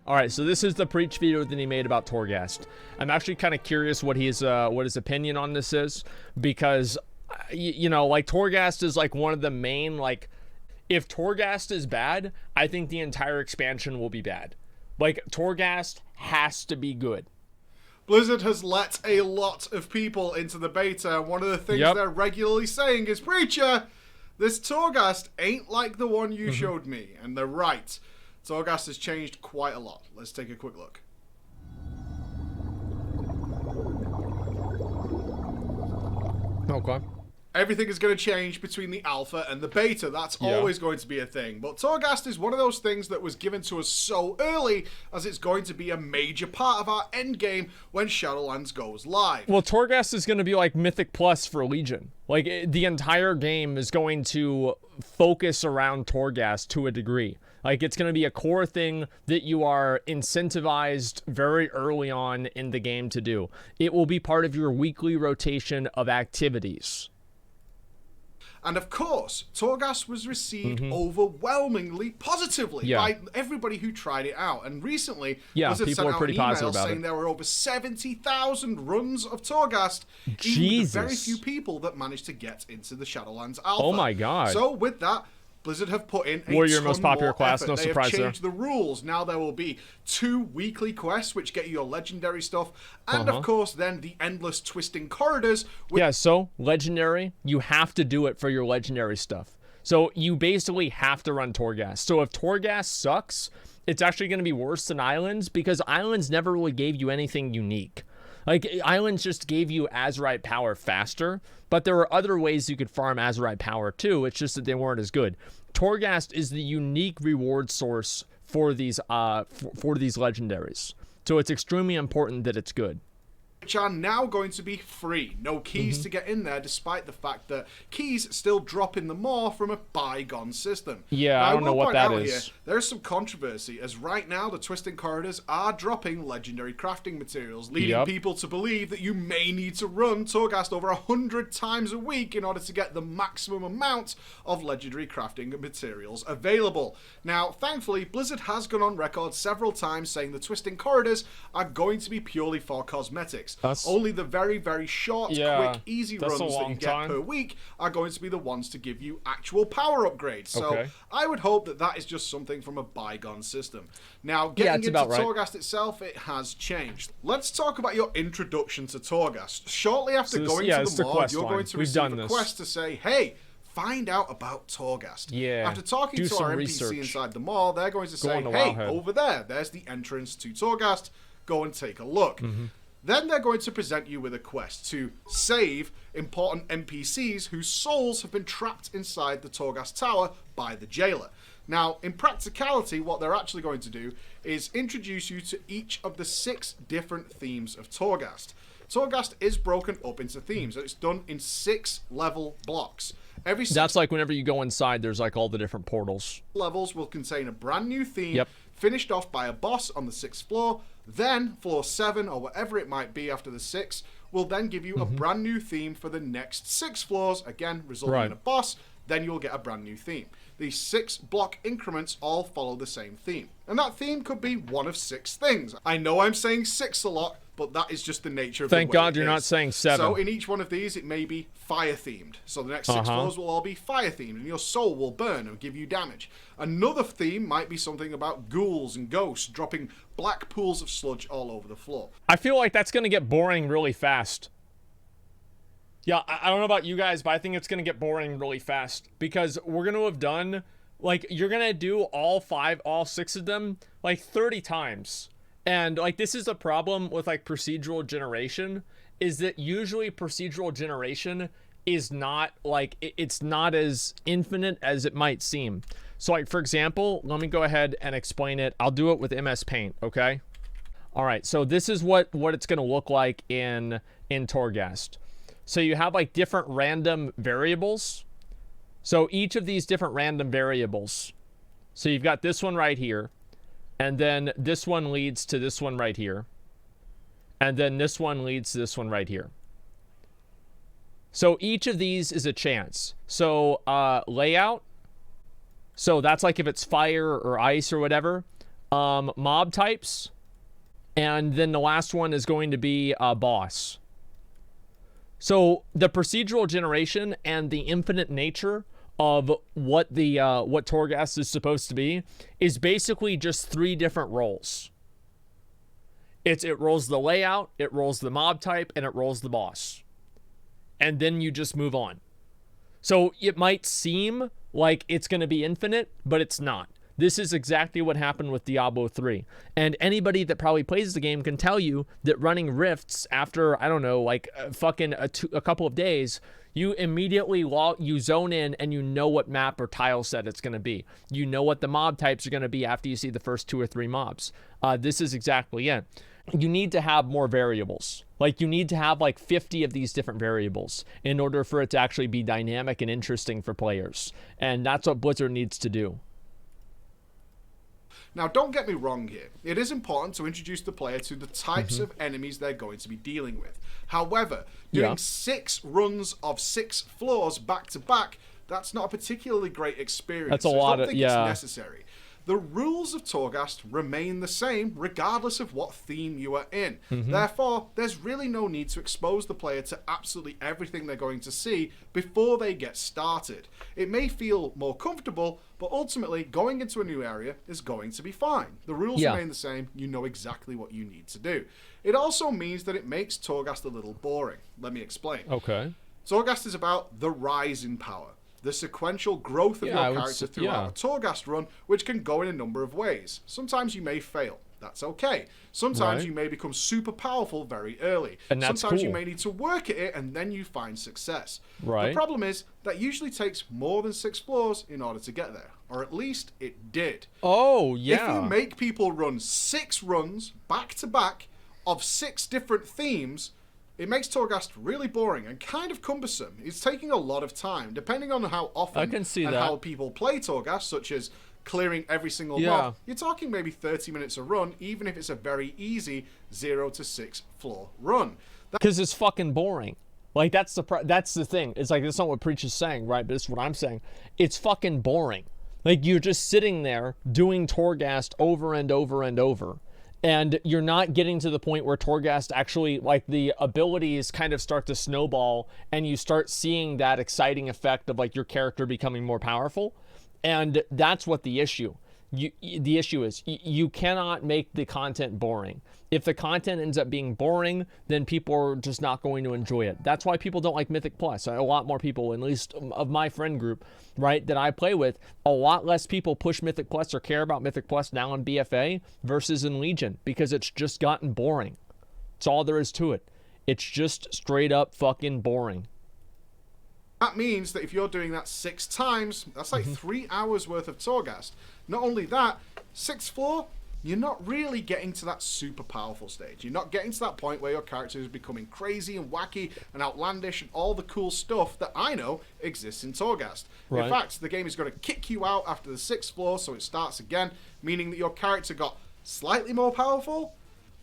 All right, so this is the preach video that he made about Torghast. I'm actually kind of curious what his opinion on this is, because you know, like, Torghast is like one of the main, like, if Torghast is bad, I think the entire expansion will be bad. Like, Torghast has to be good. Blizzard has let a lot of people into the beta, and one of the things they're regularly saying is, Preacher, this Torghast ain't like the one you showed me. And they're right. Torghast has changed quite a lot. Let's take a quick look. Okay. Everything is going to change between the alpha and the beta. That's always going to be a thing. But Torghast is one of those things that was given to us so early, as it's going to be a major part of our endgame when Shadowlands goes live. Well, Torghast is going to be like Mythic Plus for Legion. Like, the entire game is going to focus around Torghast to a degree. Like, it's going to be a core thing that you are incentivized very early on in the game to do. It will be part of your weekly rotation of activities. And of course, Torghast was received overwhelmingly positively by everybody who tried it out. And recently, Blizzard sent out an email saying there were over 70,000 runs of Torghast, even with the very few people that managed to get into the Shadowlands Alpha. Oh my god. So with that, Blizzard have put in a Warrior most popular class, effort. no surprise there. They have changed the rules. Now there will be 2 weekly quests, which get you your legendary stuff, and of course then the endless twisting corridors. Yeah, so legendary, you have to do it for your legendary stuff. So you basically have to run Torghast. So if Torghast sucks, it's actually going to be worse than Islands, because Islands never really gave you anything unique. Like, Islands just gave you Azerite power faster, but there were other ways you could farm Azerite power too. It's just that they weren't as good. Torghast is the unique reward source for these legendaries. So it's extremely important that it's good. Which are now going to be free. No keys to get in there, despite the fact that keys still drop in the maw from a bygone system. Yeah, now, I don't know what that is. Here, there is some controversy, as right now the Twisting Corridors are dropping legendary crafting materials, leading people to believe that you may need to run Torghast over 100 times a week in order to get the maximum amount of legendary crafting materials available. Now, thankfully, Blizzard has gone on record several times saying the Twisting Corridors are going to be purely for cosmetics. Only the very, very short, quick, easy runs that you get per week are going to be the ones to give you actual power upgrades. So I would hope that that is just something from a bygone system. Now, getting into Torghast itself, it has changed. Let's talk about your introduction to Torghast. Shortly after going to the mod, you're going to receive a quest to say, hey, find out about Torghast. After talking to our NPC inside the mall, they're going to say, hey, over there's the entrance to Torghast. Go and take a look. Then they're going to present you with a quest to save important NPCs whose souls have been trapped inside the Torghast Tower by the jailer. Now, in practicality, what they're actually going to do is introduce you to each of the 6 different themes of Torghast. Torghast is broken up into themes, and it's done in 6 level blocks. That's like whenever you go inside, there's like all the different portals. Levels will contain a brand new theme, finished off by a boss on the 6th floor. Then floor 7 or whatever it might be after the 6 will then give you a brand new theme for the next 6 floors, again resulting in a boss. Then you'll get a brand new theme. These 6 block increments all follow the same theme, and that theme could be one of 6 things. I know I'm saying 6 a lot, but that is just the nature of the way Thank God you're not saying 7. So in each one of these, it may be fire themed. So the next 6 floors will all be fire themed, and your soul will burn and give you damage. Another theme might be something about ghouls and ghosts dropping black pools of sludge all over the floor. I feel like that's going to get boring really fast. Yeah, I don't know about you guys, but I think it's going to get boring really fast, because we're going to have done, like, you're going to do all 6 of them like 30 times. And like, this is a problem with like procedural generation, is that usually procedural generation is not like, it's not as infinite as it might seem. So like, for example, let me go ahead and explain it. I'll do it with MS Paint, okay? All right, so this is what it's going to look like in Torghast. So you have like different random variables. So each of these different random variables. So you've got this one right here. And then this one leads to this one right here. And then this one leads to this one right here. So each of these is a chance. So layout. So that's like if it's fire or ice or whatever. mob types, and then the last one is going to be a boss. So the procedural generation and the infinite nature of what the what TORGHAST is supposed to be is basically just 3 different roles. It rolls the layout, it rolls the mob type, and it rolls the boss. And then you just move on. So it might seem like it's going to be infinite, but it's not. This is exactly what happened with Diablo 3. And anybody that probably plays the game can tell you that running rifts after, I don't know, like fucking a couple of days, you immediately you zone in and you know what map or tile set it's going to be. You know what the mob types are going to be after you see the first 2 or 3 mobs. This is exactly it. You need to have more variables. Like, you need to have like 50 of these different variables in order for it to actually be dynamic and interesting for players. And that's what Blizzard needs to do. Now, don't get me wrong here. It is important to introduce the player to the types of enemies they're going to be dealing with. However, doing 6 runs of 6 floors back to back, that's not a particularly great experience. That's a lot of, I don't think it's necessary. The rules of TORGHAST remain the same regardless of what theme you are in. Therefore, there's really no need to expose the player to absolutely everything they're going to see before they get started. It may feel more comfortable, but ultimately, going into a new area is going to be fine. The rules remain the same. You know exactly what you need to do. It also means that it makes TORGHAST a little boring. Let me explain. Okay. TORGHAST is about the rise in power, the sequential growth of your character throughout a TORGHAST run, which can go in a number of ways. Sometimes you may fail. That's okay. Sometimes you may become super powerful very early. And that's Sometimes you may need to work at it and then you find success. The problem is that usually takes more than 6 floors in order to get there. Or at least it did. Oh, yeah. If you make people run 6 runs back to back of 6 different themes, it makes TORGHAST really boring and kind of cumbersome. It's taking a lot of time, depending on how often how people play TORGHAST, such as clearing every single mob. You're talking maybe 30 minutes a run, even if it's a very easy 0 to 6 floor run. Because it's fucking boring. Like, that's the thing. It's like, that's not what Preach is saying, right? But it's what I'm saying. It's fucking boring. Like, you're just sitting there doing TORGHAST over and over and over. And you're not getting to the point where TORGHAST actually, like, the abilities kind of start to snowball and you start seeing that exciting effect of, like, your character becoming more powerful. And that's what the issue. The issue is you cannot make the content boring. If the content ends up being boring, then people are just not going to enjoy it. That's why people don't like Mythic Plus. A lot more people, at least of my friend group, right, that I play with, a lot less people push Mythic Plus or care about Mythic Plus now in BFA versus in Legion, because it's just gotten boring. That's all there is to it. It's just straight up fucking boring. That means that if you're doing that 6 times, that's like 3 hours worth of TORGHAST. Not only that, 6th floor, you're not really getting to that super powerful stage. You're not getting to that point where your character is becoming crazy and wacky and outlandish and all the cool stuff that I know exists in TORGHAST. In fact, the game is going to kick you out after the 6th floor, so it starts again, meaning that your character got slightly more powerful,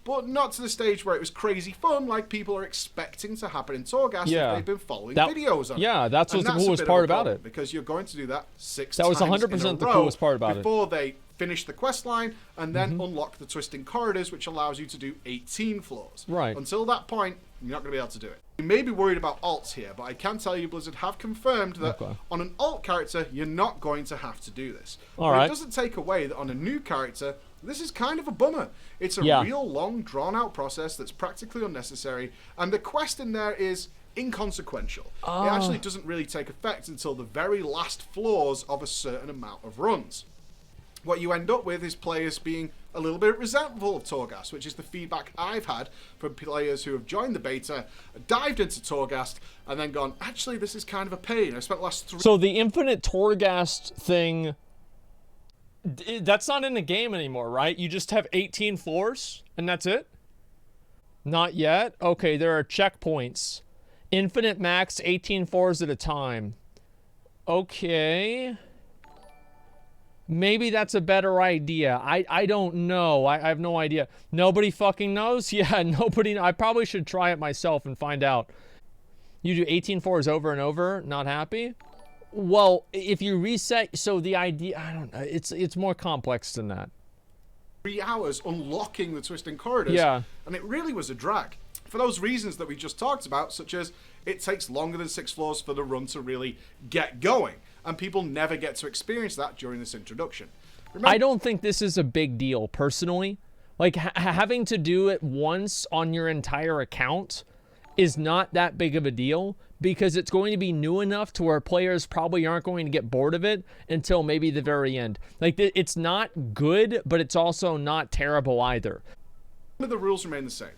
but not to the stage where it was crazy fun like people are expecting to happen in TORGHAST if they've been following videos on it. Yeah, that's what's the coolest part about it. Because you're going to do that 6 times in a row. That was 100% the coolest part about it. Before they finish the quest line and then unlock the twisting corridors, which allows you to do 18 floors. Until that point, you're not going to be able to do it. You may be worried about alts here, but I can tell you Blizzard have confirmed that on an alt character, you're not going to have to do this. But it doesn't take away that on a new character, this is kind of a bummer. It's a real long, drawn-out process that's practically unnecessary, and the quest in there is inconsequential. It actually doesn't really take effect until the very last floors of a certain amount of runs. What you end up with is players being a little bit resentful of TORGHAST, which is the feedback I've had from players who have joined the beta, dived into TORGHAST, and then gone, actually, this is kind of a pain. I spent the last 3... So the infinite TORGHAST thing, that's not in the game anymore, right? You just have 18 floors, and that's it? Not yet? Okay, there are checkpoints. Infinite max, 18 floors at a time. Okay... Maybe that's a better idea. I don't know. I have no idea. Nobody fucking knows? Yeah, nobody. I probably should try it myself and find out. You do 18 floors over and over, not happy? Well, if you reset, so the idea, I don't know. It's more complex than that. 3 hours unlocking the twisting corridors, and it really was a drag. For those reasons that we just talked about, such as it takes longer than 6 floors for the run to really get going, and people never get to experience that during this introduction. Remember, I don't think this is a big deal, personally. Like, having to do it once on your entire account is not that big of a deal, because it's going to be new enough to where players probably aren't going to get bored of it until maybe the very end. Like, it's not good, but it's also not terrible either. The rules remain the same.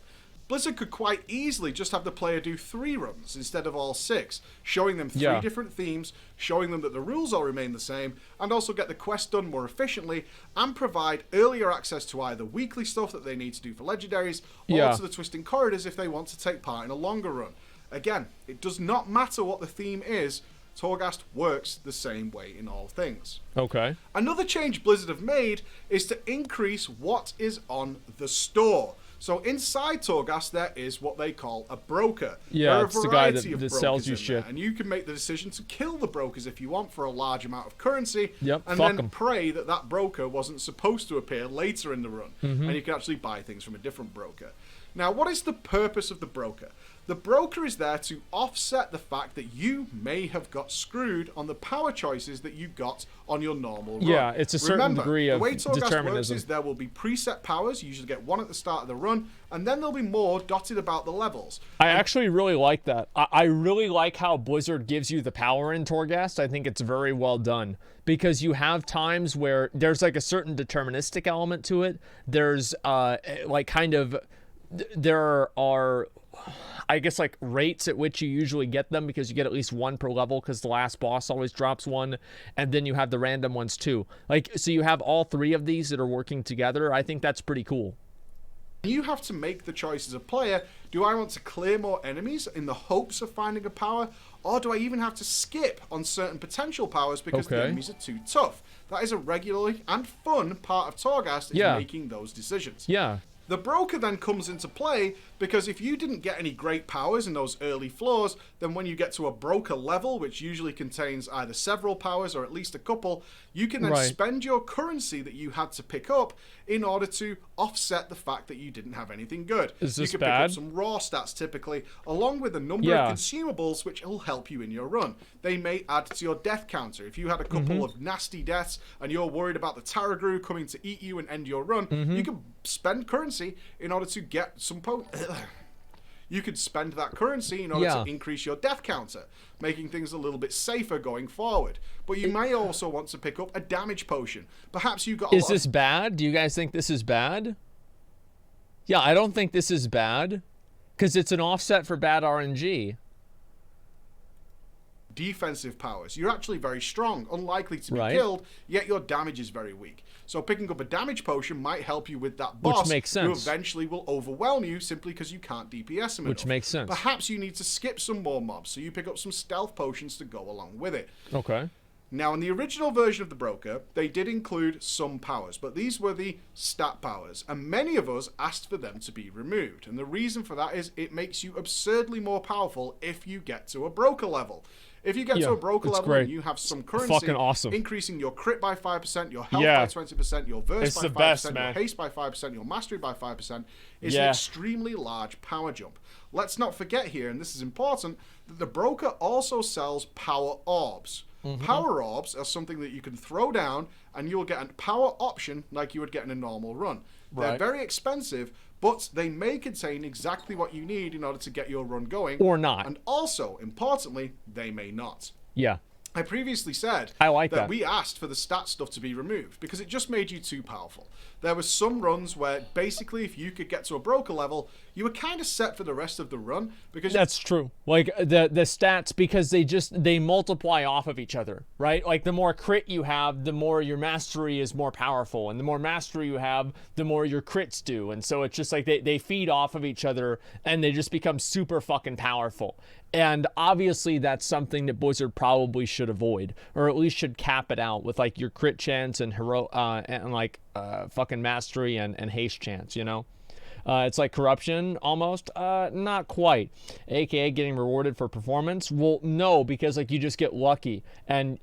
Blizzard could quite easily just have the player do 3 runs instead of all 6, showing them 3 different themes, showing them that the rules all remain the same, and also get the quest done more efficiently, and provide earlier access to either weekly stuff that they need to do for legendaries, or to the twisting corridors if they want to take part in a longer run. Again, it does not matter what the theme is, Torghast works the same way in all things. Okay. Another change Blizzard have made is to increase what is on the store. So inside Torghast, there is what they call a broker. Yeah, it's the guy that sells you shit. And you can make the decision to kill the brokers if you want for a large amount of currency. Yep, and then pray that that broker wasn't supposed to appear later in the run. And you can actually buy things from a different broker. Now, what is the purpose of the broker? The broker is there to offset the fact that you may have got screwed on the power choices that you got on your normal run. Yeah, it's a certain degree of determinism. The way Torghast works is there will be preset powers. You usually get 1 at the start of the run, and then there'll be more dotted about the levels. I actually really like that. I really like how Blizzard gives you the power in Torghast. I think it's very well done, because you have times where there's like a certain deterministic element to it. There's like kind of, there are, I guess, like rates at which you usually get them, because you get at least 1 per level, because the last boss always drops 1, and then you have the random ones too. Like, so you have all 3 of these that are working together. I think that's pretty cool. You have to make the choice as a player. Do I want to clear more enemies in the hopes of finding a power, or do I even have to skip on certain potential powers because the enemies are too tough? That is a regularly and fun part of Torghast, is making those decisions. Yeah. The broker then comes into play, because if you didn't get any great powers in those early floors, then when you get to a broker level, which usually contains either several powers or at least a couple, you can then spend your currency that you had to pick up in order to offset the fact that you didn't have anything good. Is this you can bad? pick up some raw stats typically, along with a number of consumables which will help you in your run. They may add to your death counter. If you had a couple of nasty deaths and you're worried about the Tarragrue coming to eat you and end your run, you can spend currency in order to get some you could spend that currency in order to increase your death counter, making things a little bit safer going forward. But you may also want to pick up a damage potion. Perhaps you got Is this bad? Do you guys think this is bad? Yeah, I don't think this is bad, because it's an offset for bad RNG. Defensive powers. You're actually very strong, unlikely to be killed, yet your damage is very weak. So picking up a damage potion might help you with that boss, which makes sense, who eventually will overwhelm you simply because you can't DPS him enough. Which makes sense. Perhaps you need to skip some more mobs, so you pick up some stealth potions to go along with it. Okay. Now, in the original version of the broker, they did include some powers, but these were the stat powers, and many of us asked for them to be removed. And the reason for that is it makes you absurdly more powerful if you get to a broker level. If you get to a broker level and you have some currency, increasing your crit by 5%, your health by 20%, your verse by 5%, your haste by 5%, your mastery by 5%, is an extremely large power jump. Let's not forget here, and this is important, that the broker also sells power orbs. Power orbs are something that you can throw down, and you'll get a power option like you would get in a normal run. They're very expensive, but they may contain exactly what you need in order to get your run going. Or not. And also, importantly, they may not. Yeah. I previously said that we asked for the stat stuff to be removed because it just made you too powerful. There were some runs where basically if you could get to a broker level, you were kind of set for the rest of the run. Because that's true. Like the stats, because they multiply off of each other, right? Like the more crit you have, the more your mastery is more powerful, and the more mastery you have, the more your crits do. And so it's just like they feed off of each other, and they just become super fucking powerful. And obviously that's something that Blizzard probably should avoid, or at least should cap it out with like your crit chance and fucking mastery and haste chance, you know? It's like corruption almost. Not quite. AKA getting rewarded for performance. Well, no, because like you just get lucky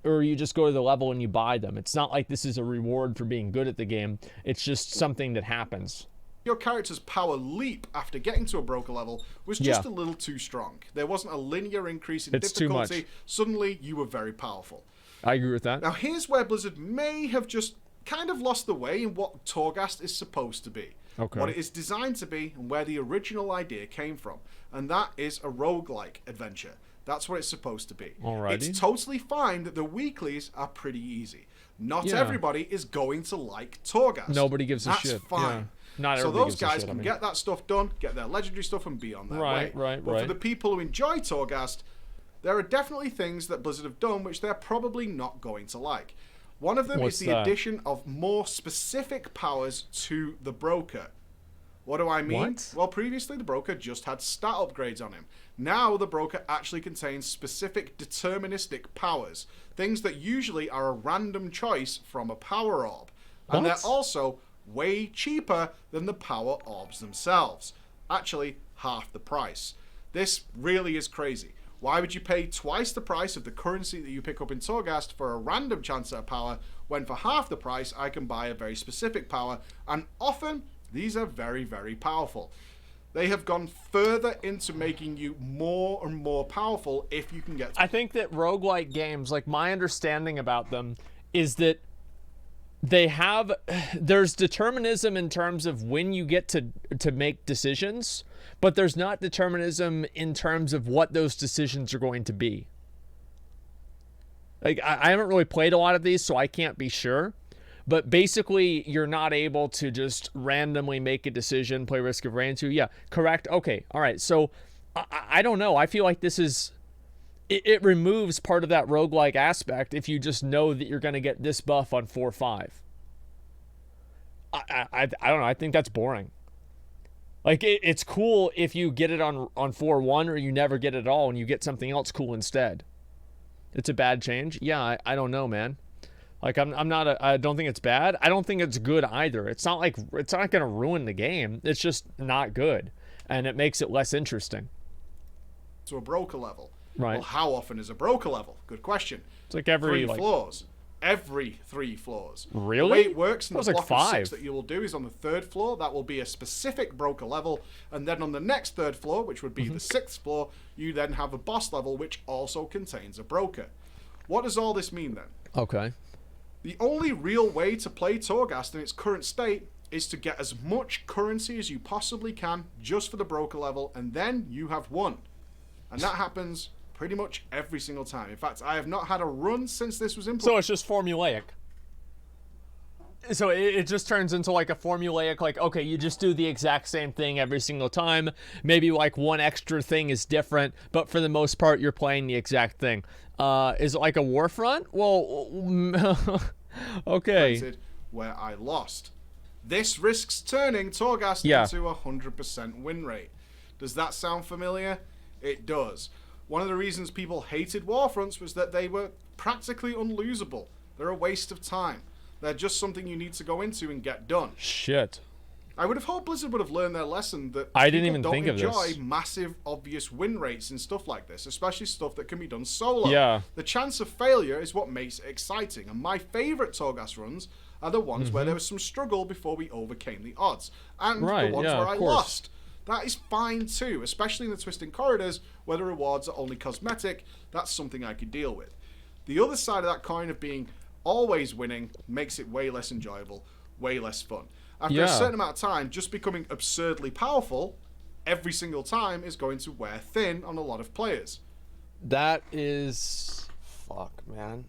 or you just go to the level and you buy them. It's not like this is a reward for being good at the game. It's just something that happens. Your character's power leap after getting to a broker level was just a little too strong. There wasn't a linear increase in difficulty. Too much. Suddenly, you were very powerful. I agree with that. Now, here's where Blizzard may have just kind of lost the way in what TORGHAST is supposed to be. Okay. What it is designed to be and where the original idea came from. And that is a roguelike adventure. That's what it's supposed to be. Alrighty. It's totally fine that the weeklies are pretty easy. Not everybody is going to like TORGHAST. Nobody gives a That's shit. That's fine. Yeah. Not so everybody those gives a guys shit, can get that stuff done, get their legendary stuff, and be on their way. But for the people who enjoy TORGHAST, there are definitely things that Blizzard have done which they're probably not going to like. One of them is the addition of more specific powers to the broker. What do I mean? What? Well, previously the broker just had stat upgrades on him. Now the broker actually contains specific deterministic powers, things that usually are a random choice from a power orb. And they're also way cheaper than the power orbs themselves. Actually, half the price. This really is crazy. Why would you pay twice the price of the currency that you pick up in TORGHAST for a random chance at a power, when for half the price I can buy a very specific power, and often these are very, very powerful. They have gone further into making you more and more powerful if you can get... I think that roguelike games, like my understanding about them, is that there's determinism in terms of when you get to make decisions, but there's not determinism in terms of what those decisions are going to be. Like, I haven't really played a lot of these, so I can't be sure. But basically, you're not able to just randomly make a decision, play Risk of Rain 2. Yeah, correct. Okay, all right. So, I don't know. I feel like this is... It removes part of that roguelike aspect if you just know that you're going to get this buff on 4-5. I don't know. I think that's boring. Like, it's cool if you get it on 4-1 or you never get it at all and you get something else cool instead. It's a bad change? Yeah, I don't know, man. Like, I don't think it's bad. I don't think it's good either. It's not going to ruin the game. It's just not good. And it makes it less interesting. To a broker level. Right. Well, how often is a broker level? Good question. It's like every 3 floors. Every 3 floors. Really? The way it works in the block like of 5. 6 that you will do is on the 3rd floor. That will be a specific broker level. And then on the next 3rd floor, which would be the 6th floor, you then have a boss level, which also contains a broker. What does all this mean then? Okay. The only real way to play TORGHAST in its current state is to get as much currency as you possibly can just for the broker level, and then you have won. And that happens pretty much every single time. In fact, I have not had a run since this was implemented. So it's just formulaic. So it just turns into like a formulaic, like, okay, you just do the exact same thing every single time. Maybe like one extra thing is different, but for the most part, you're playing the exact thing. Is it like a Warfront? Well, okay. Where I lost. This risks turning TORGHAST into a 100% win rate. Does that sound familiar? It does. One of the reasons people hated Warfronts was that they were practically unlosable. They're a waste of time. They're just something you need to go into and get done. Shit. I would have hoped Blizzard would have learned their lesson that I didn't even think of this. Don't enjoy massive, obvious win rates and stuff like this, especially stuff that can be done solo. Yeah. The chance of failure is what makes it exciting, and my favourite TORGHAST runs are the ones where there was some struggle before we overcame the odds, and the ones where I lost. That is fine too, especially in the twisting corridors where the rewards are only cosmetic. That's something I could deal with. The other side of that coin of being always winning makes it way less enjoyable, way less fun. After a certain amount of time, just becoming absurdly powerful every single time is going to wear thin on a lot of players. That is... Fuck, man.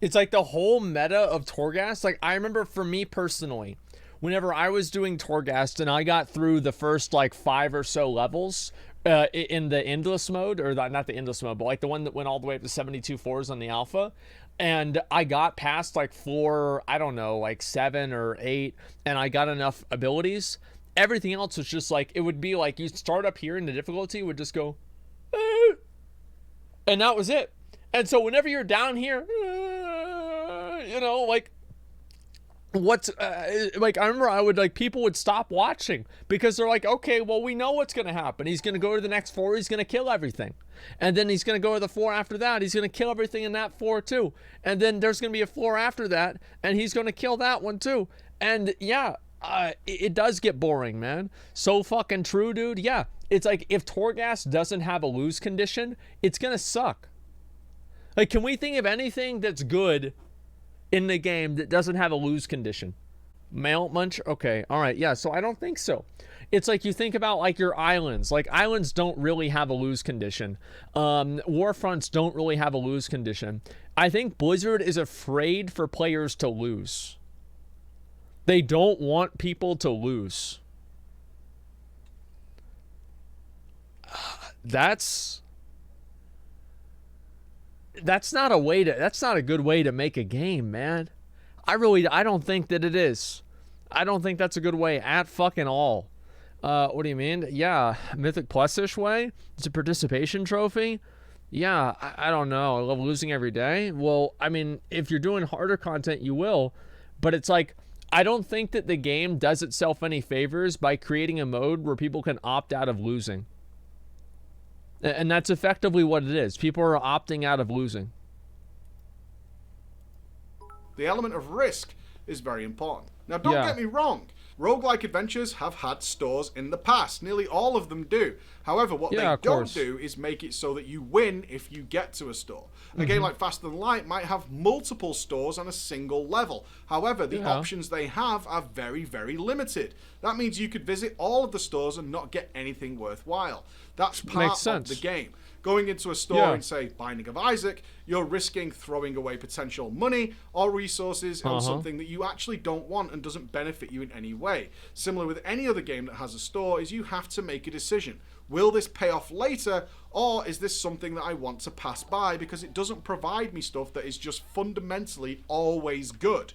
It's like the whole meta of TORGHAST. Like, I remember for me personally, whenever I was doing TORGHAST and I got through the first, like, 5 or so levels in the endless mode, or not the endless mode, but, like, the one that went all the way up to 72 floors on the alpha, and I got past, like, floor, I don't know, like, 7 or 8, and I got enough abilities, everything else was just, like, it would be, like, you start up here and the difficulty would just go, and that was it. And so whenever you're down here, you know, like, what's like, I remember I would like, people would stop watching because they're like, okay, well, we know what's gonna happen. He's gonna go to the next floor, he's gonna kill everything, and then he's gonna go to the floor after that, he's gonna kill everything in that floor too, and then there's gonna be a floor after that, and he's gonna kill that one too. And yeah, it does get boring, man. So fucking true, dude. Yeah, it's like, if Torghast doesn't have a lose condition, it's gonna suck. Like, can we think of anything that's good in the game that doesn't have a lose condition? Mount Munch? Okay, all right, yeah, so I don't think so. It's like, you think about like your islands. Like, islands don't really have a lose condition. Warfronts don't really have a lose condition. I think Blizzard is afraid for players to lose. They don't want people to lose. That's not a way to, that's not a good way to make a game, man. I don't think that it is. I don't think that's a good way at fucking all. What do you mean? Yeah, Mythic Plus-ish way? It's a participation trophy? Yeah, I don't know. I love losing every day. Well, I mean, if you're doing harder content, you will. But it's like, I don't think that the game does itself any favors by creating a mode where people can opt out of losing. And that's effectively what it is. People are opting out of losing. The element of risk is very important. Now, don't get me wrong. Roguelike adventures have had stores in the past. Nearly all of them do. However, what they don't do is make it so that you win if you get to a store. A game like Faster Than Light might have multiple stores on a single level. However, the options they have are very, very limited. That means you could visit all of the stores and not get anything worthwhile. That's part of the game. Going into a store and say Binding of Isaac, you're risking throwing away potential money or resources on something that you actually don't want and doesn't benefit you in any way. Similar with any other game that has a store, is you have to make a decision. Will this pay off later, or is this something that I want to pass by because it doesn't provide me stuff that is just fundamentally always good?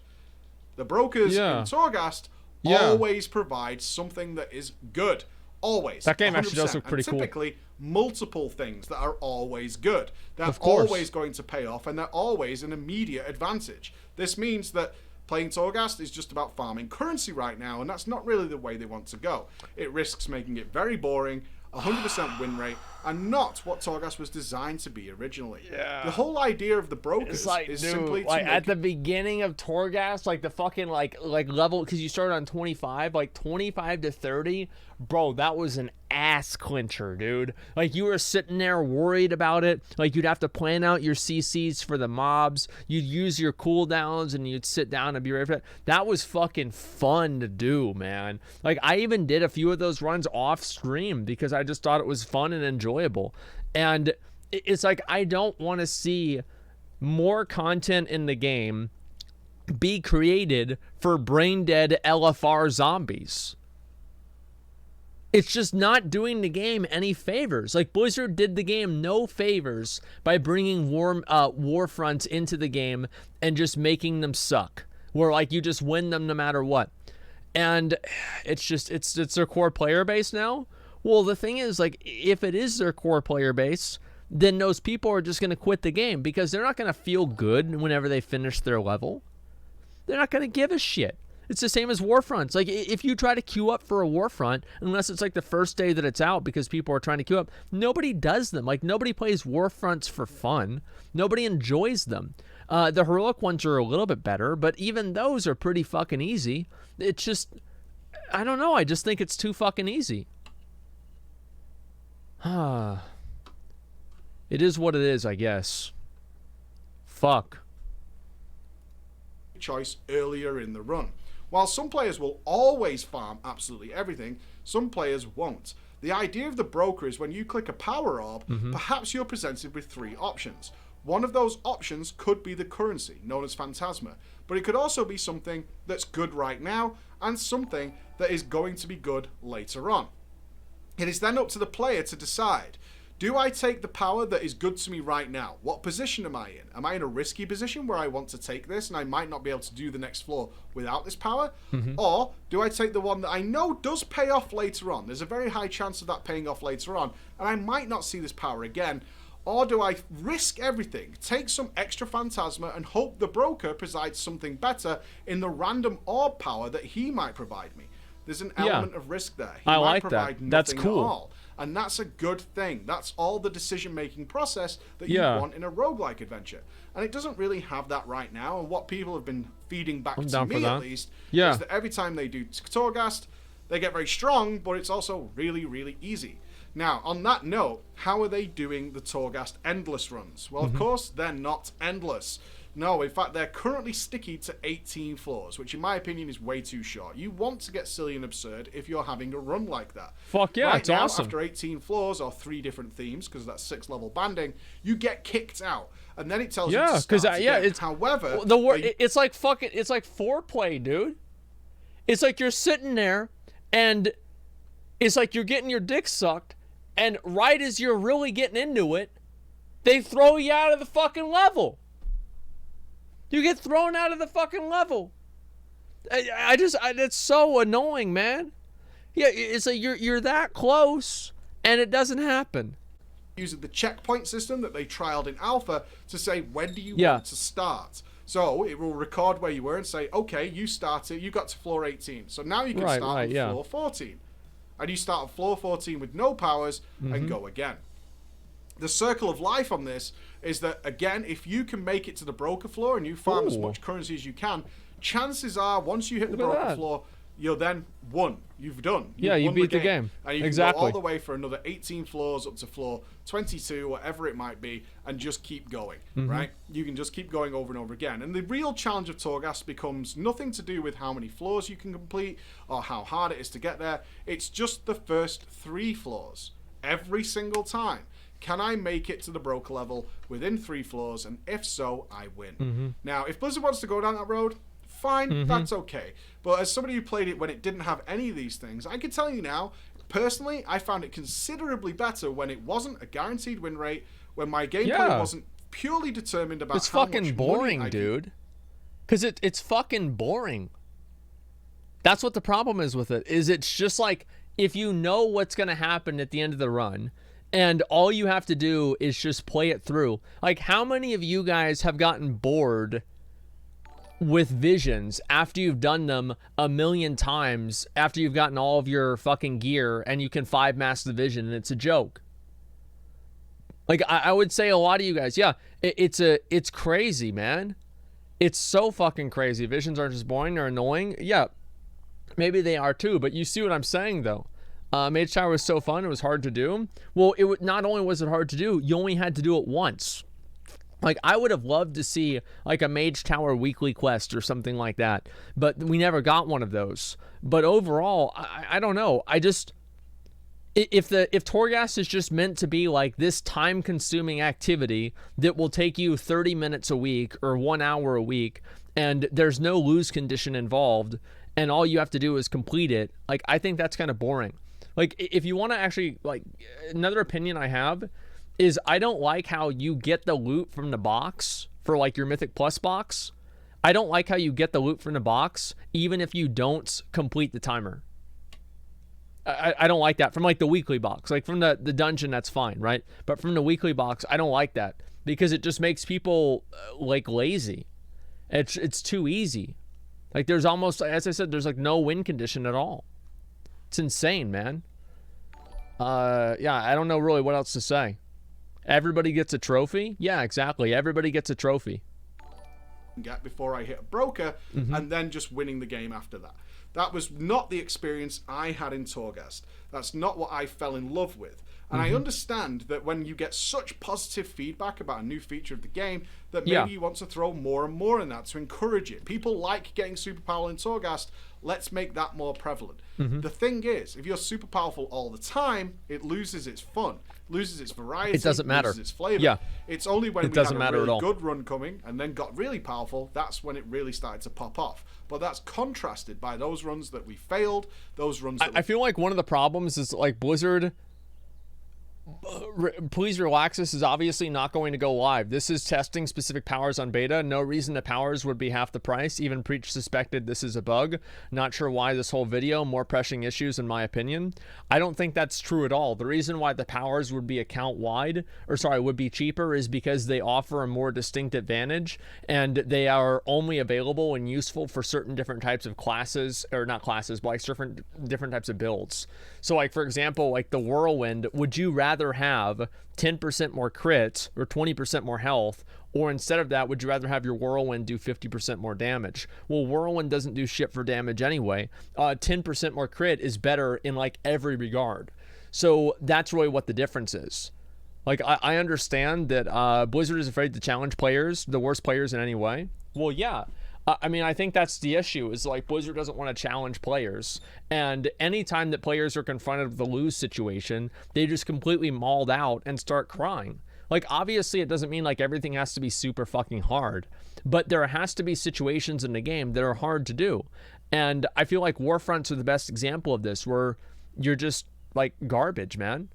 The brokers in Torghast always provide something that is good. Always. That game actually does look pretty cool. Typically, multiple things that are always good. They're always going to pay off, and they're always an immediate advantage. This means that playing Torghast is just about farming currency right now, and that's not really the way they want to go. It risks making it very boring, 100% win rate, and not what Torghast was designed to be originally. The whole idea of the brokers is simply to at the beginning of Torghast, like the fucking like level, because you started on 25, like 25 to 30, bro, that was an ass clincher, dude. Like, you were sitting there worried about it. Like, you'd have to plan out your CCs for the mobs. You'd use your cooldowns and you'd sit down and be ready for that. That was fucking fun to do, man. Like, I even did a few of those runs off stream because I just thought it was fun and enjoyable. And it's like, I don't want to see more content in the game be created for brain dead LFR zombies. It's just not doing the game any favors. Like, Blizzard did the game no favors by bringing Warfronts into the game and just making them suck, where like you just win them no matter what. And it's just, it's their core player base now. Well, the thing is, like, if it is their core player base, then those people are just going to quit the game because they're not going to feel good whenever they finish their level. They're not going to give a shit. It's the same as Warfronts. Like, if you try to queue up for a Warfront, unless it's like the first day that it's out because people are trying to queue up, nobody does them. Like, nobody plays Warfronts for fun. Nobody enjoys them. The heroic ones are a little bit better, but even those are pretty fucking easy. It's just, I don't know. I just think it's too fucking easy. It is what it is, I guess. Fuck. Choice earlier in the run. While some players will always farm absolutely everything, some players won't. The idea of the broker is when you click a power orb, perhaps you're presented with 3 options. One of those options could be the currency, known as Phantasma, but it could also be something that's good right now and something that is going to be good later on. It is then up to the player to decide, do I take the power that is good to me right now? What position am I in? Am I in a risky position where I want to take this and I might not be able to do the next floor without this power? Or do I take the one that I know does pay off later on? There's a very high chance of that paying off later on, and I might not see this power again. Or do I risk everything, take some extra phantasma, and hope the broker provides something better in the random orb power that he might provide me? There's an element of risk there. He might provide nothing That's cool. at all. And that's a good thing. That's all the decision-making process that you want in a roguelike adventure. And it doesn't really have that right now. And what people have been feeding back to me, at least, is that every time they do Torghast, they get very strong, but it's also really, really easy. Now, on that note, how are they doing the Torghast endless runs? Well, of course, they're not endless. No, in fact, they're currently sticky to 18 floors, which in my opinion is way too short. You want to get silly and absurd if you're having a run like that. Fuck yeah, right it's now, awesome. After 18 floors or 3 different themes, because that's 6-level banding, you get kicked out. And then it tells you to start again. It's, however, it's like fucking, it's like foreplay, dude. It's like you're sitting there, and it's like you're getting your dick sucked, and right as you're really getting into it, they throw you out of the fucking level. You get thrown out of the fucking level. It's so annoying, man. Yeah, it's like you're that close, and it doesn't happen. Using the checkpoint system that they trialed in alpha to say, when do you want to start? So it will record where you were and say, okay, you started, you got to floor 18. So now you can start on floor 14. And you start on floor 14 with no powers and go again. The circle of life on this is that, again, if you can make it to the broker floor and you farm as much currency as you can, chances are once you hit the broker floor, you're then won. You've done. You beat the game. And you can go all the way for another 18 floors up to floor 22, whatever it might be, and just keep going, right? You can just keep going over and over again. And the real challenge of Torghast becomes nothing to do with how many floors you can complete or how hard it is to get there. It's just the first 3 floors every single time. Can I make it to the broker level within 3 floors? And if so, I win. Now, if Blizzard wants to go down that road, fine, that's okay. But as somebody who played it when it didn't have any of these things, I can tell you now, personally, I found it considerably better when it wasn't a guaranteed win rate, when my gameplay wasn't purely determined about it's how fucking much boring, money dude. Because it's fucking boring. That's what the problem is with it. Is it's just like, if you know what's going to happen at the end of the run, and all you have to do is just play it through. Like, how many of you guys have gotten bored with visions after you've done them a million times, after you've gotten all of your fucking gear and you can 5-mass the vision and it's a joke? Like, I would say a lot of you guys, it's crazy, man. It's so fucking crazy. Visions aren't just boring, they're annoying. Yeah, maybe they are too, but you see what I'm saying, though. Mage Tower was so fun, it was hard to do. Well, not only was it hard to do, you only had to do it once. Like, I would have loved to see, like, a Mage Tower weekly quest or something like that, but we never got one of those. But overall, I don't know. If Torghast is just meant to be like this time-consuming activity that will take you 30 minutes a week or 1 hour a week, and there's no lose condition involved, and all you have to do is complete it, like, I think that's kind of boring. Like, if you want to actually, like, another opinion I have is I don't like how you get the loot from the box for, like, your Mythic Plus box. I don't like how you get the loot from the box even if you don't complete the timer. I don't like that from, like, the weekly box. Like, from the dungeon, that's fine, right? But from the weekly box, I don't like that because it just makes people, like, lazy. It's too easy. Like, there's almost, as I said, there's, like, no win condition at all. It's insane, man. I don't know really what else to say. Everybody gets a trophy? Yeah, exactly. Everybody gets a trophy. Get before I hit a broker, and then just winning the game after that. That was not the experience I had in Torghast. That's not what I fell in love with. And I understand that when you get such positive feedback about a new feature of the game, that maybe you want to throw more and more in that to encourage it. People like getting super powerful in Torghast. Let's make that more prevalent. The thing is, if you're super powerful all the time, it loses its fun, loses its variety. It doesn't matter. Loses its flavor. Yeah. It's only when it we had a really good run coming and then got really powerful, that's when it really started to pop off. But that's contrasted by those runs that we failed, those runs that I feel like one of the problems is, like, Blizzard Please relax. This is obviously not going to go live. This is testing specific powers on beta. No reason the powers would be half the price. Even Preach suspected this is a bug. Not sure why this whole video. More pressing issues in my opinion. I don't think that's true at all. The reason why the powers would be account wide, or sorry, would be cheaper is because they offer a more distinct advantage and they are only available and useful for certain different types of classes, or not classes, but like different types of builds. So like for example, like the Whirlwind, would you rather have 10% more crits or 20% more health, or instead of that would you rather have your Whirlwind do 50% more damage? Well, Whirlwind doesn't do shit for damage anyway. 10% more crit is better in like every regard. So that's really what the difference is. Like I understand that Blizzard is afraid to challenge players, the worst players in any way. Well, yeah. I mean, I think that's the issue, is like Blizzard doesn't want to challenge players. And anytime that players are confronted with a lose situation, they just completely mauled out and start crying. Like, obviously, it doesn't mean like everything has to be super fucking hard, but there has to be situations in the game that are hard to do. And I feel like Warfronts are the best example of this, where you're just like garbage, man.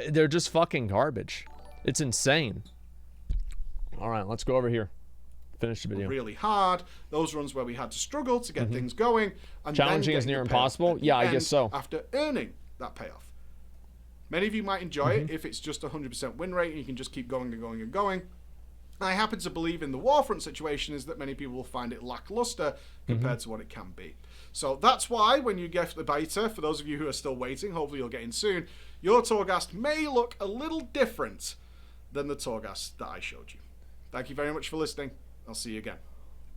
They're just fucking garbage. It's insane. All right, let's go over here. Finish the video. Really hard. Those runs where we had to struggle to get things going. And challenging is near impossible. Yeah, I guess so. After earning that payoff. Many of you might enjoy it if it's just 100% win rate and you can just keep going and going and going. I happen to believe in the Warfront situation is that many people will find it lackluster compared to what it can be. So that's why when you get the beta, for those of you who are still waiting, hopefully you'll get in soon, your Torghast may look a little different than the Torghast that I showed you. Thank you very much for listening. I'll see you again.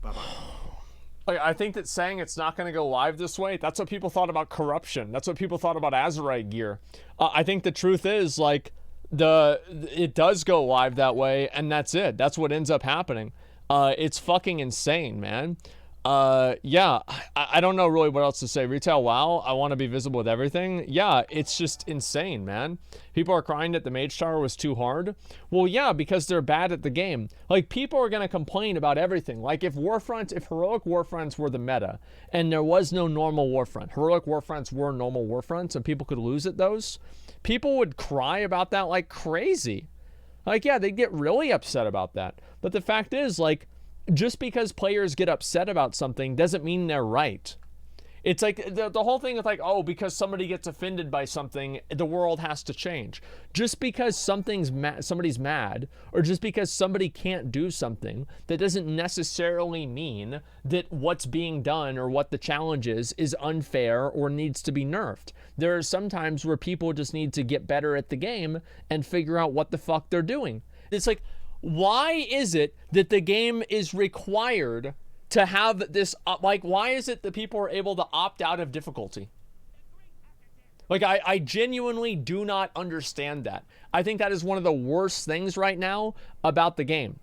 Bye-bye. I think that saying it's not going to go live this way, that's what people thought about corruption. That's what people thought about Azerite gear. I think the truth is, like, it does go live that way, and that's it. That's what ends up happening. It's fucking insane, man. Yeah, I don't know really what else to say. Retail WoW, I want to be visible with everything. Yeah, it's just insane, man. People are crying that the Mage Tower was too hard. Well, yeah, because they're bad at the game. Like, people are going to complain about everything. Like, if Heroic Warfronts were the meta, and there was no normal Warfront, Heroic Warfronts were normal Warfronts, and people could lose at those, people would cry about that like crazy. Like, yeah, they'd get really upset about that. But the fact is, like, just because players get upset about something doesn't mean they're right. It's like the whole thing is like, oh, because somebody gets offended by something, the world has to change. Just because somebody's mad, or just because somebody can't do something, that doesn't necessarily mean that what's being done or what the challenge is unfair or needs to be nerfed. There are some times where people just need to get better at the game and figure out what the fuck they're doing. It's like, why is it that the game is required to have this, like, why is it that people are able to opt out of difficulty? Like, I genuinely do not understand that. I think that is one of the worst things right now about the game.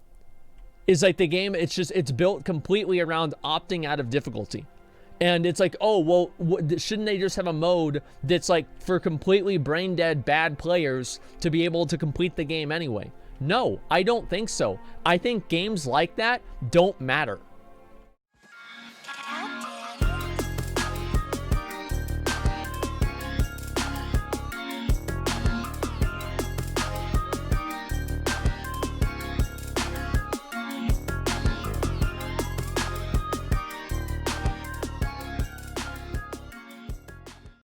Is like the game, it's built completely around opting out of difficulty. And it's like, oh, well, shouldn't they just have a mode that's like for completely brain dead bad players to be able to complete the game anyway? No, I don't think so. I think games like that don't matter.